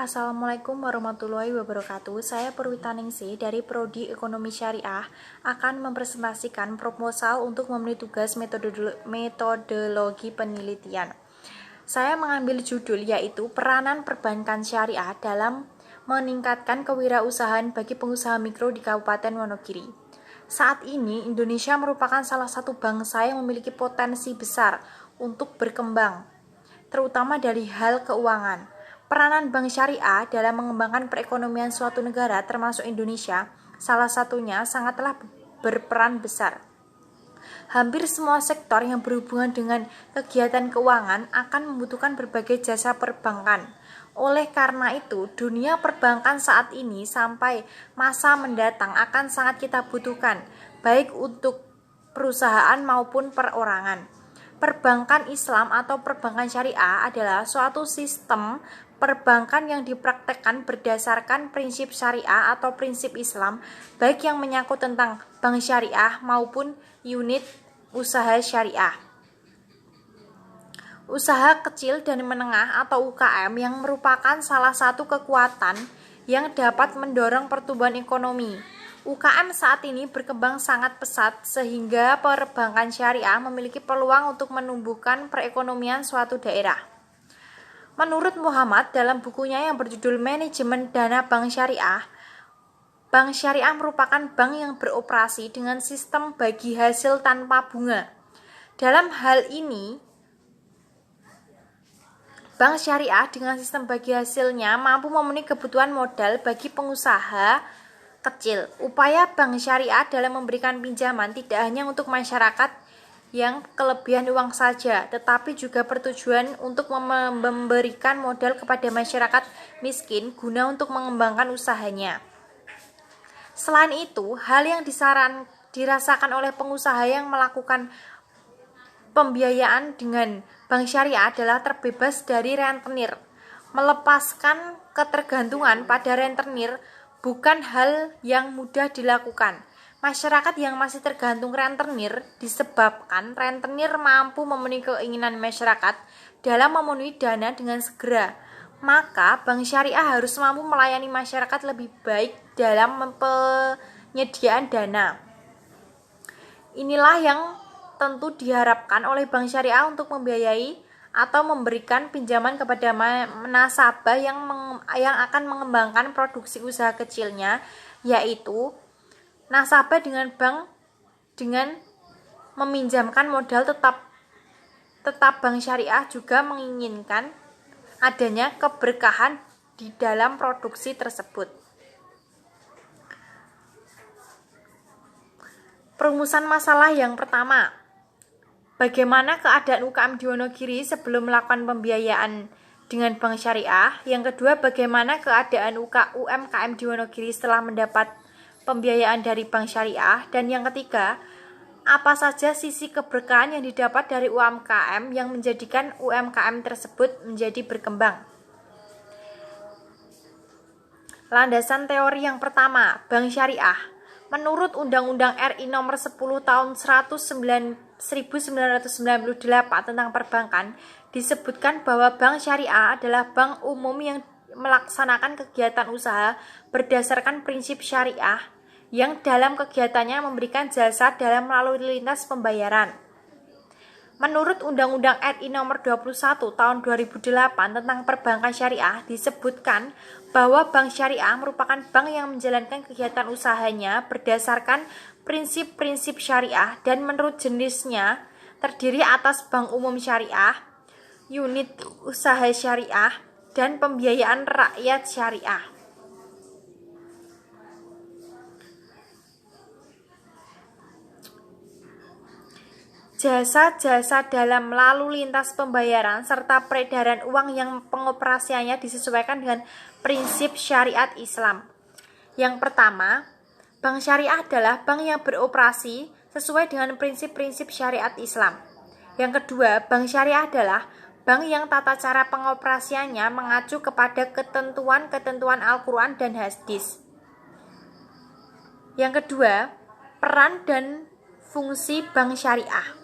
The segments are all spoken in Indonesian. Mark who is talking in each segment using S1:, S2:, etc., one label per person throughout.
S1: Assalamualaikum warahmatullahi wabarakatuh. Saya Purwitaningsi dari Prodi Ekonomi Syariah akan mempresentasikan proposal untuk memenuhi tugas metodologi penelitian. Saya mengambil judul yaitu Peranan Perbankan Syariah dalam meningkatkan kewirausahaan bagi pengusaha mikro di Kabupaten Wonogiri. Saat ini Indonesia merupakan salah satu bangsa yang memiliki potensi besar untuk berkembang, terutama dari hal keuangan. Peranan bank syariah dalam mengembangkan perekonomian suatu negara termasuk Indonesia, salah satunya sangatlah berperan besar. Hampir semua sektor yang berhubungan dengan kegiatan keuangan akan membutuhkan berbagai jasa perbankan. Oleh karena itu, dunia perbankan saat ini sampai masa mendatang akan sangat kita butuhkan, baik untuk perusahaan maupun perorangan. Perbankan Islam atau perbankan syariah adalah suatu sistem perbankan yang dipraktekkan berdasarkan prinsip syariah atau prinsip Islam, baik yang menyangkut tentang bank syariah maupun unit usaha syariah. Usaha kecil dan menengah atau UKM yang merupakan salah satu kekuatan yang dapat mendorong pertumbuhan ekonomi. UKM saat ini berkembang sangat pesat sehingga perbankan syariah memiliki peluang untuk menumbuhkan perekonomian suatu daerah. Menurut Muhammad dalam bukunya yang berjudul Manajemen Dana Bank Syariah merupakan bank yang beroperasi dengan sistem bagi hasil tanpa bunga. Dalam hal ini, bank syariah dengan sistem bagi hasilnya mampu memenuhi kebutuhan modal bagi pengusaha kecil. Upaya bank syariah dalam memberikan pinjaman tidak hanya untuk masyarakat yang kelebihan uang saja, tetapi juga bertujuan untuk memberikan modal kepada masyarakat miskin guna untuk mengembangkan usahanya. Selain itu, hal yang dirasakan oleh pengusaha yang melakukan pembiayaan dengan bank syariah adalah terbebas dari rentenir. Melepaskan ketergantungan pada rentenir bukan hal yang mudah dilakukan. Masyarakat yang masih tergantung rentenir disebabkan rentenir mampu memenuhi keinginan masyarakat dalam memenuhi dana dengan segera. Maka bank syariah harus mampu melayani masyarakat lebih baik dalam penyediaan dana. Inilah yang tentu diharapkan oleh bank syariah untuk membiayai atau memberikan pinjaman kepada nasabah yang akan mengembangkan produksi usaha kecilnya, yaitu nasabah dengan bank dengan meminjamkan modal tetap bank syariah juga menginginkan adanya keberkahan di dalam produksi tersebut. Perumusan masalah yang pertama, bagaimana keadaan UKM di Wonogiri sebelum melakukan pembiayaan dengan bank syariah? Yang kedua, bagaimana keadaan UMKM di Wonogiri setelah mendapat pembiayaan dari bank syariah? Dan yang ketiga, apa saja sisi keberkahan yang didapat dari UMKM yang menjadikan UMKM tersebut menjadi berkembang? Landasan teori yang pertama, bank syariah. Menurut Undang-Undang RI Nomor 10 Tahun 1998 tentang perbankan, disebutkan bahwa bank syariah adalah bank umum yang melaksanakan kegiatan usaha berdasarkan prinsip syariah yang dalam kegiatannya memberikan jasa dalam lalu lintas pembayaran. Menurut Undang-Undang RI Nomor 21 Tahun 2008 tentang perbankan syariah, disebutkan bahwa bank syariah merupakan bank yang menjalankan kegiatan usahanya berdasarkan prinsip-prinsip syariah dan menurut jenisnya terdiri atas bank umum syariah, unit usaha syariah, dan pembiayaan rakyat syariah. Jasa-jasa dalam lalu lintas pembayaran serta peredaran uang yang pengoperasiannya disesuaikan dengan prinsip syariat Islam. Yang pertama, bank syariah adalah bank yang beroperasi sesuai dengan prinsip-prinsip syariat Islam. Yang kedua, bank syariah adalah bank yang tata cara pengoperasiannya mengacu kepada ketentuan-ketentuan Al-Quran dan hadis. Yang kedua, peran dan fungsi bank syariah.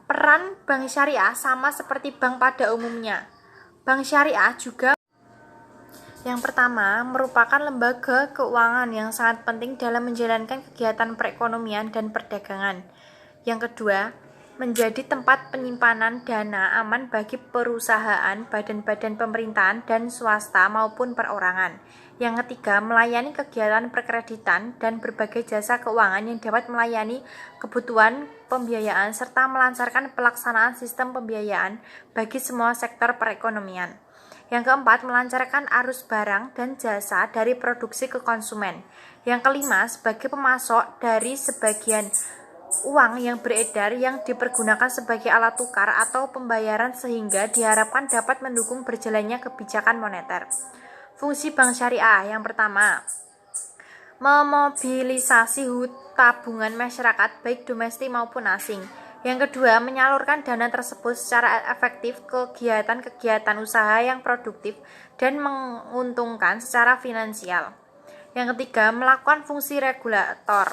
S1: Peran bank syariah sama seperti bank pada umumnya. Bank syariah juga Yang pertama, merupakan lembaga keuangan yang sangat penting dalam menjalankan kegiatan perekonomian dan perdagangan. Yang kedua, menjadi tempat penyimpanan dana aman bagi perusahaan, badan-badan pemerintahan, dan swasta maupun perorangan. Yang ketiga, melayani kegiatan perkreditan dan berbagai jasa keuangan yang dapat melayani kebutuhan pembiayaan serta melancarkan pelaksanaan sistem pembiayaan bagi semua sektor perekonomian. Yang keempat, melancarkan arus barang dan jasa dari produksi ke konsumen. Yang kelima, sebagai pemasok dari sebagian uang yang beredar yang dipergunakan sebagai alat tukar atau pembayaran sehingga diharapkan dapat mendukung berjalannya kebijakan moneter. Fungsi bank syariah yang pertama, memobilisasi tabungan masyarakat baik domestik maupun asing. Yang kedua, menyalurkan dana tersebut secara efektif ke kegiatan-kegiatan usaha yang produktif dan menguntungkan secara finansial. Yang ketiga, melakukan fungsi regulator,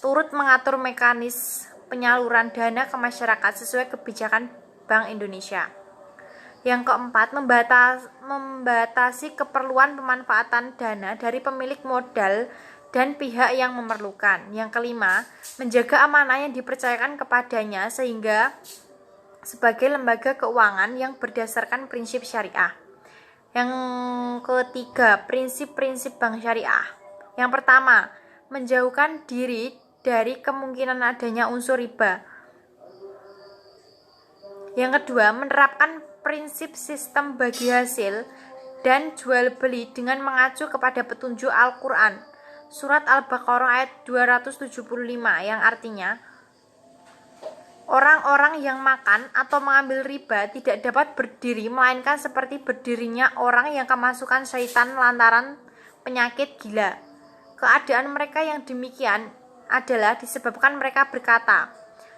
S1: turut mengatur mekanisme penyaluran dana ke masyarakat sesuai kebijakan Bank Indonesia. Yang keempat, membatasi keperluan pemanfaatan dana dari pemilik modal dan pihak yang memerlukan. Yang kelima, menjaga amanah yang dipercayakan kepadanya sehingga sebagai lembaga keuangan yang berdasarkan prinsip syariah. Yang ketiga, prinsip-prinsip bank syariah. Yang pertama, menjauhkan diri dari kemungkinan adanya unsur riba. Yang kedua, menerapkan prinsip sistem bagi hasil dan jual beli dengan mengacu kepada petunjuk Al-Quran Surat Al-Baqarah ayat 275 yang artinya orang-orang yang makan atau mengambil riba tidak dapat berdiri melainkan seperti berdirinya orang yang kemasukan syaitan lantaran penyakit gila. Keadaan mereka yang demikian adalah disebabkan mereka berkata,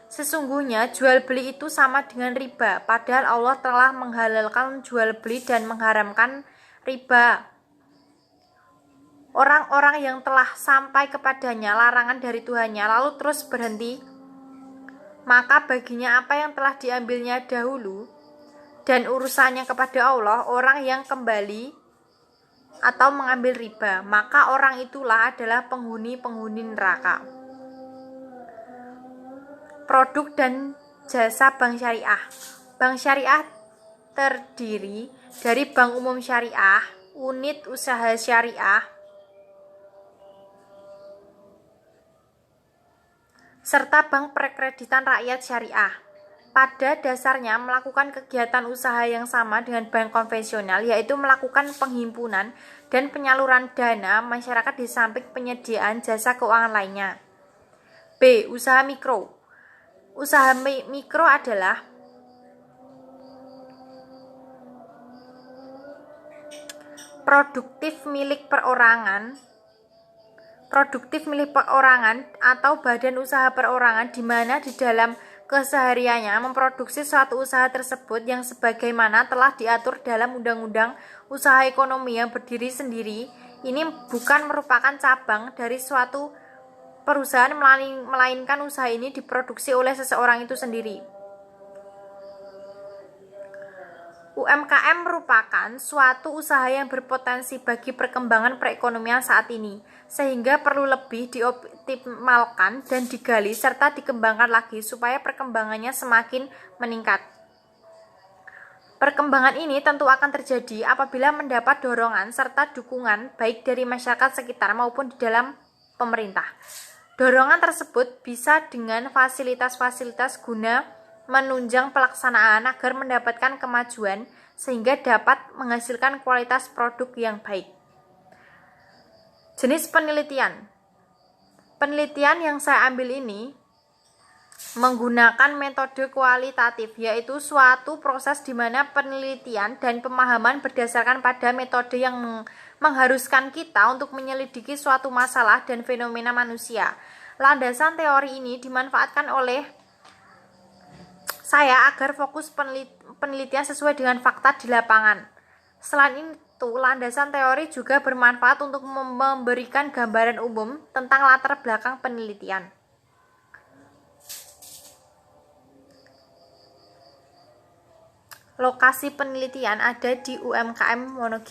S1: sesungguhnya jual beli itu sama dengan riba, padahal Allah telah menghalalkan jual beli dan mengharamkan riba. Orang-orang yang telah sampai kepadanya larangan dari Tuhannya lalu terus berhenti, maka baginya apa yang telah diambilnya dahulu dan urusannya kepada Allah. Orang yang kembali atau mengambil riba, maka orang itulah adalah penghuni-penghuni neraka. Produk dan jasa bank syariah. Bank syariah terdiri dari bank umum syariah, unit usaha syariah, serta bank perkreditan rakyat syariah. Pada dasarnya melakukan kegiatan usaha yang sama dengan bank konvensional, yaitu melakukan penghimpunan dan penyaluran dana masyarakat di samping penyediaan jasa keuangan lainnya. B. Usaha mikro. Usaha mikro adalah produktif milik perorangan atau badan usaha perorangan di mana di dalam kesehariannya memproduksi suatu usaha tersebut yang sebagaimana telah diatur dalam Undang-Undang Usaha Ekonomi yang berdiri sendiri. Ini bukan merupakan cabang dari suatu perusahaan melainkan usaha ini diproduksi oleh seseorang itu sendiri. UMKM merupakan suatu usaha yang berpotensi bagi perkembangan perekonomian saat ini, sehingga perlu lebih dioptimalkan dan digali serta dikembangkan lagi supaya perkembangannya semakin meningkat. Perkembangan ini tentu akan terjadi apabila mendapat dorongan serta dukungan baik dari masyarakat sekitar maupun di dalam pemerintah. Dorongan tersebut bisa dengan fasilitas-fasilitas guna menunjang pelaksanaan agar mendapatkan kemajuan sehingga dapat menghasilkan kualitas produk yang baik. Jenis penelitian. Penelitian yang saya ambil ini menggunakan metode kualitatif, yaitu suatu proses di mana penelitian dan pemahaman berdasarkan pada metode yang mengharuskan kita untuk menyelidiki suatu masalah dan fenomena manusia. Landasan teori ini dimanfaatkan oleh saya agar fokus penelitian sesuai dengan fakta di lapangan. Selain itu, landasan teori juga bermanfaat untuk memberikan gambaran umum tentang latar belakang penelitian. Lokasi penelitian ada di UMKM Wonogiri.